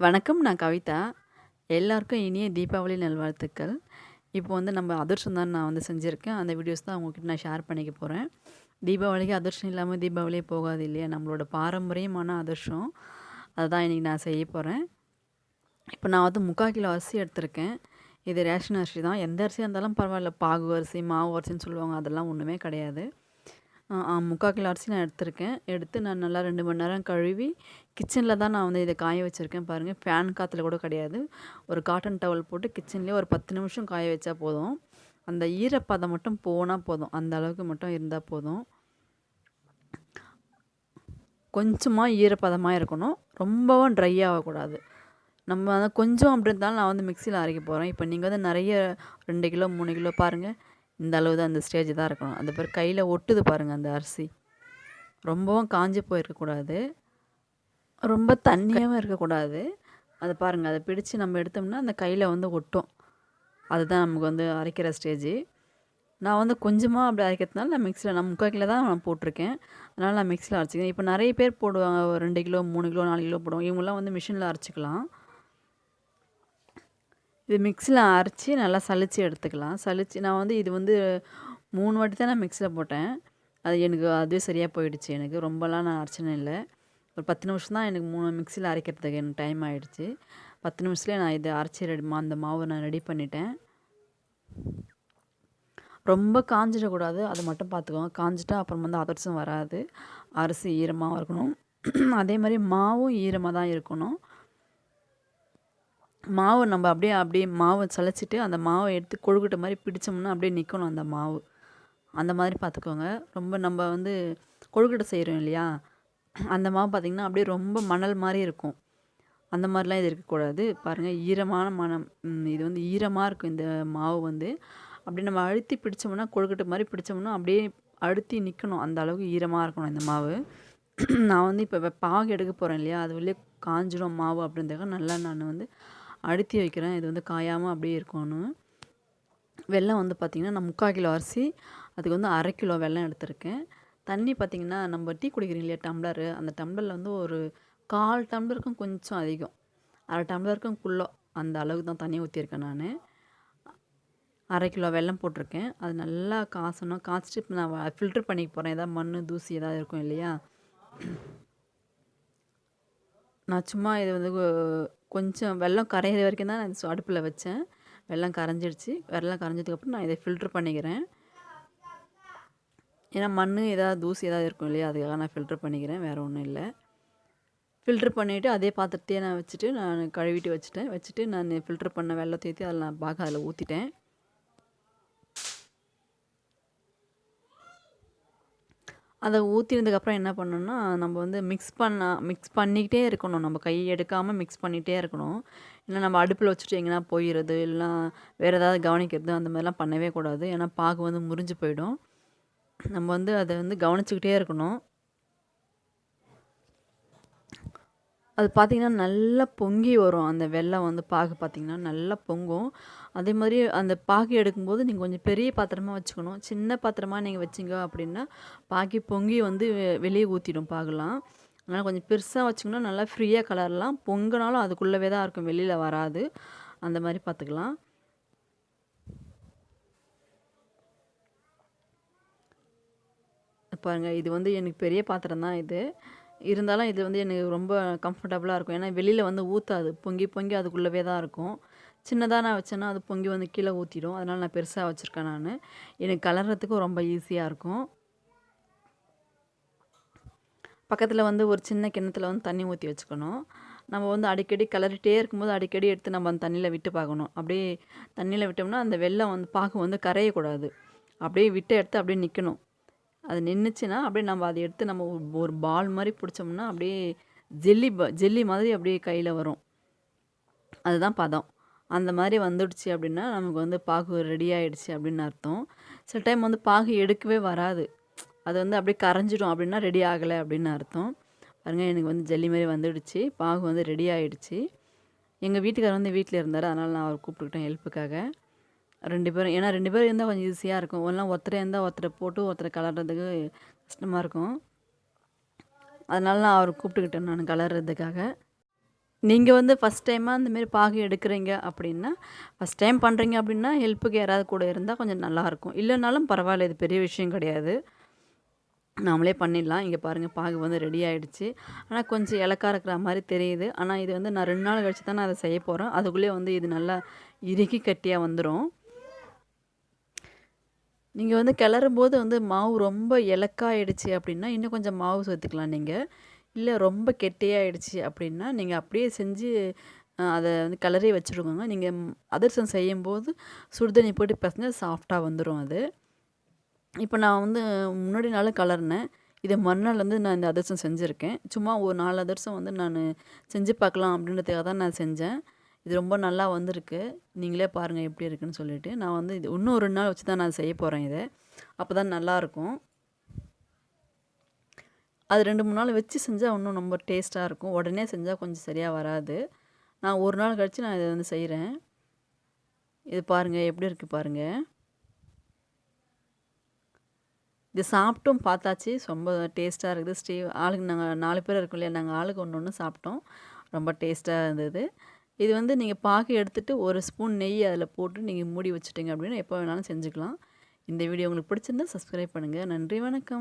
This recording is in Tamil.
வணக்கம். நான் கவிதா. எல்லாருக்கும் இனிய தீபாவளி நல்வாழ்த்துக்கள். இப்போ வந்து நம்ம அதிரசம் தான் நான் வந்து செஞ்சிருக்கேன். அந்த வீடியோஸ் தான் உங்ககிட்ட நான் ஷேர் பண்ணிக்க போறேன். தீபாவளிக்கு அதிரசம் இல்லாம தீபாவளியே போகாது இல்லையா? நம்மளோட பாரம்பரியமான அதிரசம். அதுதான் இன்னைக்கு நான் செய்ய போறேன். இப்போ நான் வந்து 3/4 கிலோ அரிசி எடுத்திருக்கேன். இது ரேஷன் அரிசி தான். எந்த அரிசியா இருந்தாலும் பரவாயில்ல. பாகு அரிசி, மாவு அரிசின்னு சொல்லுவாங்க. அதெல்லாம் ஒண்ணுமே கிடையாது. 3/4 கிலோ அரிசி நான் எடுத்திருக்கேன். எடுத்து நான் நல்லா 2 மணி நேரம் கழுவி, கிச்சனில் தான் நான் வந்து இதை காய வச்சுருக்கேன் பாருங்கள். ஃபேன் காற்றுல கூட கிடையாது. ஒரு காட்டன் டவல் போட்டு கிச்சன்லேயே ஒரு 10 நிமிஷம் காய வச்சா போதும். அந்த ஈரப்பதம் மட்டும் போனால் போதும். அந்த அளவுக்கு மட்டும் இருந்தால் போதும். கொஞ்சமாக ஈரப்பதமாக இருக்கணும். ரொம்பவும் ட்ரை ஆகக்கூடாது. நம்ம வந்து கொஞ்சம் அப்படி இருந்தாலும் நான் வந்து மிக்சியில் அரைக்க போகிறேன். இப்போ நீங்கள் வந்து நிறைய 2 கிலோ 3 கிலோ பாருங்கள். இந்த அளவு தான், இந்த ஸ்டேஜ் தான் இருக்கணும். அந்த பேர் கையில் ஒட்டுது பாருங்கள் அந்த அரிசி. ரொம்பவும் காஞ்சி போயிருக்கக்கூடாது. ரொம்ப தண்ணியாகவும் இருக்கக்கூடாது. அதை பாருங்கள், அதை பிடிச்சு நம்ம எடுத்தோம்னா அந்த கையில் வந்து ஒட்டும். அதுதான் நமக்கு வந்து அரைக்கிற ஸ்டேஜு. நான் வந்து கொஞ்சமாக அப்படி அரைக்கிறதுனால நான் மிக்சியில் நான் 3/4 கிலோ தான் நான் போட்டிருக்கேன். அதனால் நான் மிக்சியில் அரைச்சிக்கிறேன். இப்போ நிறைய பேர் போடுவாங்க. ஒரு 2 கிலோ 3 கிலோ 4 கிலோ போடுவாங்க. இவங்கெல்லாம் வந்து மிஷினில் அரைச்சிக்கலாம். இது மிக்சியில் அரைச்சி நல்லா சலிச்சு எடுத்துக்கலாம். சலிச்சு நான் வந்து இது வந்து 3 வாட்டி தான் நான் மிக்சியில் போட்டேன். அது எனக்கு அதுவே சரியாக போயிடுச்சு எனக்கு. ரொம்பலாம் நான் அரைச்சனே இல்லை. ஒரு 10 நிமிஷம் தான் எனக்கு மிக்சியில் அரைக்கிறதுக்கு எனக்கு டைம் ஆகிடுச்சு. 10 நிமிஷத்துலேயே நான் இதை அரைச்சி அந்த மாவை நான் ரெடி பண்ணிட்டேன். ரொம்ப காஞ்சிடக்கூடாது, அது மட்டும் பார்த்துக்கோங்க. காஞ்சிட்டா அப்புறம் வந்து அதிரசம் வராது. அரிசி ஈரமாகவும் இருக்கணும். அதே மாதிரி மாவும் ஈரமாக தான் இருக்கணும். மாவு நம்ம அப்படியே அப்படியே மாவை சலிச்சிட்டு அந்த மாவை எடுத்து கொழுக்கட்டை மாதிரி பிடிச்சோம்னா அப்படியே நிற்கணும் அந்த மாவு. அந்த மாதிரி பார்த்துக்கோங்க. ரொம்ப நம்ம வந்து கொழுக்கட்டை செய்கிறோம் இல்லையா? அந்த மாவு பார்த்திங்கன்னா அப்படியே ரொம்ப மணல் மாதிரி இருக்கும். அந்த மாதிரிலாம் இது இருக்கக்கூடாது. பாருங்கள், ஈரமான மணம். இது வந்து ஈரமாக இருக்கும் இந்த மாவு வந்து. அப்படியே நம்ம அழுத்தி பிடிச்சோம்னா, கொழுக்கட்டை மாதிரி பிடிச்சோம்னா அப்படியே அழுத்தி நிற்கணும். அந்த அளவுக்கு ஈரமாக இருக்கணும் இந்த மாவு. நான் வந்து இப்போ பாகு எடுக்க போகிறேன் இல்லையா? அது வெளியே காஞ்சிடும் மாவு அப்படின்றதுக்காக நல்லா நான் வந்து அழுத்தி வைக்கிறேன். இது வந்து காயாமல் அப்படியே இருக்கணும். வெல்லம் வந்து பார்த்திங்கன்னா நான் 3/4 கிலோ அரிசி, அதுக்கு வந்து 1/2 கிலோ வெல்லம் எடுத்திருக்கேன். தண்ணி பார்த்திங்கன்னா நம்ம டீ குடிக்கிறோம் இல்லையா டம்ளரு, அந்த டம்ளரில் வந்து ஒரு 1/4 டம்ளருக்கும் கொஞ்சம் அதிகம், 1/2 டம்ளருக்கும் குள்ளே அந்த அளவுக்கு தான் தண்ணி ஊற்றிருக்கேன் நான். 1/2 கிலோ வெல்லம் போட்டிருக்கேன். அது நல்லா காய்ச்சணும். காய்ச்சிட்டு இப்போ நான் ஃபில்ட்ரு பண்ணிக்க போகிறேன். ஏதாவது மண் தூசி ஏதாவது இருக்கும் இல்லையா? நான் சும்மா இது வந்து கொஞ்சம் வெல்லம் கரையிற வரைக்கும் தான் நான் அடுப்பில் வச்சேன். வெல்லம் கரைஞ்சிடுச்சு. வெல்லம் கரைஞ்சதுக்கப்புறம் நான் இதை ஃபில்ட்ரு பண்ணிக்கிறேன். ஏன்னா மண் ஏதாவது தூசி ஏதாவது இருக்கும் இல்லையா? அதுக்காக நான் ஃபில்ட்ரு பண்ணிக்கிறேன். வேறு ஒன்றும் இல்லை. ஃபில்ட்ரு பண்ணிவிட்டு அதே பாத்திரத்தையே நான் வச்சுட்டு நான் கழுவிட்டு வச்சுட்டு நான் ஃபில்ட்ரு பண்ண வெல்லத்தை ஏற்றி அதில் நான் அதில் ஊற்றிட்டேன். அதை ஊற்றினதுக்கப்புறம் என்ன பண்ணணும்னா, நம்ம வந்து மிக்ஸ் பண்ணிக்கிட்டே இருக்கணும். நம்ம கை எடுக்காமல் மிக்ஸ் பண்ணிகிட்டே இருக்கணும். இல்லை நம்ம அடுப்பில் வச்சுட்டு எங்கேனா போயிடுறது, இல்லைனா வேறு ஏதாவது கவனிக்கிறது, அந்த மாதிரிலாம் பண்ணவே கூடாது. ஏன்னா பாகு வந்து முறிஞ்சு போயிடும். நம்ம வந்து அதை வந்து கவனிச்சுக்கிட்டே இருக்கணும். அது பார்த்திங்கன்னா நல்லா பொங்கி வரும். அந்த வெல்லம் வந்து பாகு பார்த்திங்கன்னா நல்லா பொங்கும். அதே மாதிரி அந்த பாகு எடுக்கும்போது நீங்கள் கொஞ்சம் பெரிய பாத்திரமா வச்சுக்கணும். சின்ன பாத்திரமா நீங்கள் வச்சிங்க அப்படின்னா பாகி பொங்கி வந்து வெளியே ஊற்றிடும் பாகுலாம். அதனால் கொஞ்சம் பெருசாக வச்சிங்கன்னா நல்லா ஃப்ரீயாக கலரலாம். பொங்கினாலும் அதுக்குள்ளவே தான் இருக்கும், வெளியில் வராது. அந்த மாதிரி பார்த்துக்கலாம். பாருங்கள், இது வந்து எனக்கு பெரிய பாத்திரம் தான் இது. இருந்தாலும் இது வந்து எனக்கு ரொம்ப கம்ஃபர்டபுளாக இருக்கும். ஏன்னா வெளியில் வந்து ஊற்றாது. பொங்கி பொங்கி அதுக்குள்ளவே தான் இருக்கும். சின்னதாக நான் வச்சேன்னா அது பொங்கி வந்து கீழே ஊற்றிடும். அதனால் நான் பெருசாக வச்சுருக்கேன் நான். எனக்கு கலர்றதுக்கும் ரொம்ப ஈஸியாக இருக்கும். பக்கத்தில் வந்து ஒரு சின்ன கிண்ணத்தில் வந்து தண்ணி ஊற்றி வச்சுக்கணும். நம்ம வந்து அடிக்கடி கிளறிட்டே இருக்கும்போது அடிக்கடி எடுத்து நம்ம அந்த தண்ணியில் விட்டு பார்க்கணும். அப்படியே தண்ணியில் விட்டோம்னா அந்த வெல்லம் வந்து பாகு வந்து கரையக்கூடாது. அப்படியே விட்டு எடுத்து அப்படியே நிற்கணும். அது நின்றுச்சுன்னா அப்படியே நம்ம அதை எடுத்து நம்ம ஒரு பால் மாதிரி பிடிச்சோம்னா அப்படியே ஜெல்லி மாதிரி அப்படியே கையில் வரும். அதுதான் பதம். அந்த மாதிரி வந்துடுச்சு அப்படின்னா நமக்கு வந்து பாகு ரெடி ஆகிடுச்சு அப்படின்னு அர்த்தம். சில டைம் வந்து பாகு எடுக்கவே வராது. அது வந்து அப்படியே கரைஞ்சிடும் அப்படின்னா ரெடி ஆகலை அப்படின்னு அர்த்தம். பாருங்கள், எனக்கு வந்து ஜெல்லி மாதிரி வந்துடுச்சு. பாகு வந்து ரெடி ஆகிடுச்சு. எங்கள் வீட்டுக்காரர் வந்து வீட்டில் இருந்தார். அதனால் நான் அவர் கூப்பிட்டுக்கிட்டேன் ஹெல்ப்புக்காக. 2 பேரும், ஏன்னா 2 பேர் இருந்தால் கொஞ்சம் ஈஸியாக இருக்கும். ஒன்றா ஒருத்தரே இருந்தால் ஒருத்தரை போட்டு ஒருத்தரை கலர்றதுக்கு கஷ்டமாக இருக்கும். அதனால நான் அவரை கூப்பிட்டுக்கிட்டேன் நான் கலர்றதுக்காக. நீங்கள் வந்து ஃபஸ்ட் டைமாக இந்தமாரி பாகு எடுக்கிறீங்க அப்படின்னா, ஃபஸ்ட் டைம் பண்ணுறீங்க அப்படின்னா ஹெல்ப்புக்கு யாராவது கூட இருந்தால் கொஞ்சம் நல்லாயிருக்கும். இல்லைனாலும் பரவாயில்ல, இது பெரிய விஷயம் கிடையாது. நாமளே பண்ணிடலாம். இங்கே பாருங்கள், பாகு வந்து ரெடி ஆகிடுச்சு. ஆனால் கொஞ்சம் இலக்கா இருக்கிற மாதிரி தெரியுது. ஆனால் இது வந்து நான் 2 நாள் கழிச்சு தான் நான் அதை செய்ய போகிறேன். அதுக்குள்ளேயே வந்து இது நல்லா இறுகி கட்டியாக வந்துடும். நீங்கள் வந்து கிளறும்போது வந்து மாவு ரொம்ப இலக்காயிடுச்சு அப்படின்னா இன்னும் கொஞ்சம் மாவு சேர்த்துக்கலாம் நீங்கள். இல்லை ரொம்ப கெட்டியாயிடுச்சு அப்படின்னா நீங்கள் அப்படியே செஞ்சு அதை வந்து கிளறி வச்சுருக்கோங்க. நீங்கள் அதிரசம் செய்யும்போது சுடுதண்ணி போட்டு பிசைஞ்சா சாஃப்டாக வந்துடும் அது. இப்போ நான் வந்து முன்னாடி நாள் கலர்னேன். இதை மறுநாள் வந்து நான் இந்த அதிரசம் செஞ்சுருக்கேன். சும்மா ஒரு 4 அதிரசம் வந்து நான் செஞ்சு பார்க்கலாம் அப்படின்றதுக்காக தான் நான் செஞ்சேன். இது ரொம்ப நல்லா வந்திருக்கு. நீங்களே பாருங்கள் எப்படி இருக்குன்னு சொல்லிட்டு. நான் வந்து இது இன்னும் 2 நாள் வச்சு தான் நான் செய்ய போகிறேன் இதை. அப்போ தான் நல்லாயிருக்கும். அது 2, 3 நாள் வச்சு செஞ்சால் இன்னும் ரொம்ப டேஸ்ட்டாக இருக்கும். உடனே செஞ்சால் கொஞ்சம் சரியாக வராது. நான் 1 நாள் கழித்து நான் இதை வந்து செய்கிறேன். இது பாருங்கள் எப்படி இருக்குது பாருங்கள். இது சாப்பிட்டும் பார்த்தாச்சு. ரொம்ப டேஸ்ட்டாக இருக்குது. ஆளுக்கு நாங்கள் 4 பேர் இருக்கோம் இல்லையா, நாங்கள் ஆளுக்கு ஒன்று ஒன்று சாப்பிட்டோம். ரொம்ப டேஸ்ட்டாக இருந்தது. இது வந்து நீங்கள் பாகு எடுத்துகிட்டு 1 ஸ்பூன் நெய் அதில் போட்டு நீங்கள் மூடி வச்சுட்டிங்க அப்படின்னா எப்போ வேணாலும் செஞ்சுக்கலாம். இந்த வீடியோ உங்களுக்கு பிடிச்சிருந்தா சப்ஸ்கிரைப் பண்ணுங்கள். நன்றி, வணக்கம்.